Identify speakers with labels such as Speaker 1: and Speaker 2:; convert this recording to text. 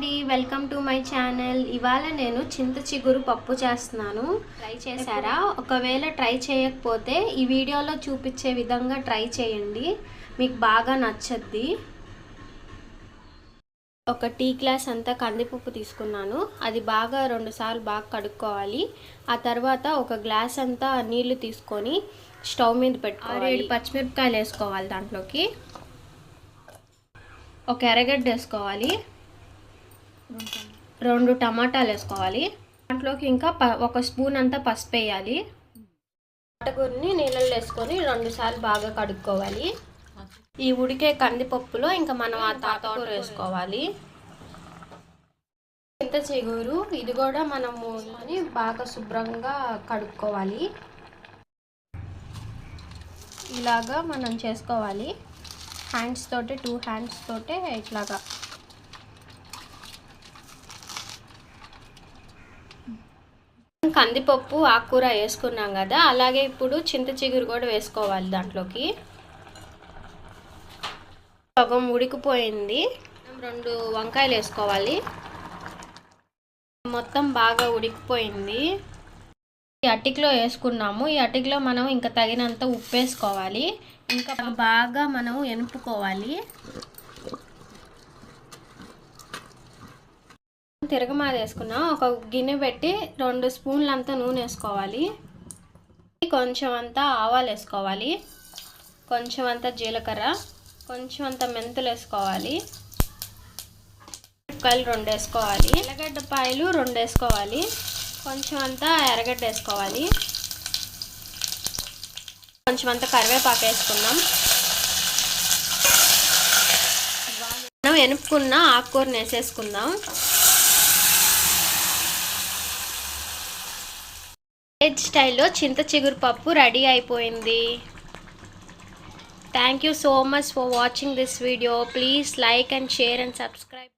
Speaker 1: అండి, welcome to my channel. ఇవాళ నేను చింత చిగురు పప్పు చేస్తున్నాను. ట్రై చేశారా? ఒకవేళ ట్రై చేయకపోతే ఈ వీడియోలో చూపించే విధంగా ట్రై చేయండి, మీకు బాగా నచ్చద్ది. ఒక టీ గ్లాస్ అంతా కందిపప్పు తీసుకున్నాను. అది బాగా 2 సార్లు బాగా కడుక్కోవాలి. ఆ తర్వాత ఒక గ్లాస్ అంతా నీళ్లు తీసుకొని స్టవ్ మీద పెట్టుకోవాలి. 6 పచ్చిమిరపకాయలు వేసుకోవాలి. దాంట్లోకి ఒక ఎర్రగడ్డ వేసుకోవాలి, 2 టమాటాలు వేసుకోవాలి. దాంట్లోకి ఇంకా 1 స్పూన్ అంతా పసుపు వేయాలి. తోటకూరని నీళ్ళల్లో వేసుకొని 2 సార్లు బాగా కడుక్కోవాలి. ఈ ఉడికే కందిపప్పులో ఇంకా మనం ఆ తోటకూర వేసుకోవాలి. చింత చిగురు ఇది కూడా మనము బాగా శుభ్రంగా కడుక్కోవాలి. ఇలాగా మనం చేసుకోవాలి. హ్యాండ్స్ తోటే 2 హ్యాండ్స్ తోటే ఇట్లాగా. కందిపప్పు ఆకుకూర వేసుకున్నాం కదా, అలాగే ఇప్పుడు చింత చిగురు కూడా వేసుకోవాలి. దాంట్లోకి సగం ఉడికిపోయింది. 2 వంకాయలు వేసుకోవాలి. మొత్తం బాగా ఉడికిపోయింది. ఈ అటికలో వేసుకున్నాము. ఈ అటికలో మనం ఇంకా తగినంత ఉప్పు వేసుకోవాలి. ఇంకా బాగా మనం ఎనుపుకోవాలి. తిరగమాద వేసుకున్నాం. ఒక గిన్నె పెట్టి 2 స్పూన్లు అంతా నూనె వేసుకోవాలి. కొంచెం అంతా ఆవాలు వేసుకోవాలి, కొంచెం అంతా జీలకర్ర, కొంచెం అంతా మెంతులు వేసుకోవాలి. ఉల్లిపాయలు 2 వేసుకోవాలి. ఎర్రగడ్డపాయలు 2 వేసుకోవాలి. కొంచెం అంతా ఎర్రగడ్డ వేసుకోవాలి. కొంచెం అంతా కరివేపాకు వేసుకుందాం. మనం ఎనుపుకున్న ఆకుకూరని వేసేసుకుందాం. వెజ్ స్టైల్లో చింత చిగురు పప్పు రెడీ అయిపోయింది. Thank you so much for watching this video. Please like and share and subscribe.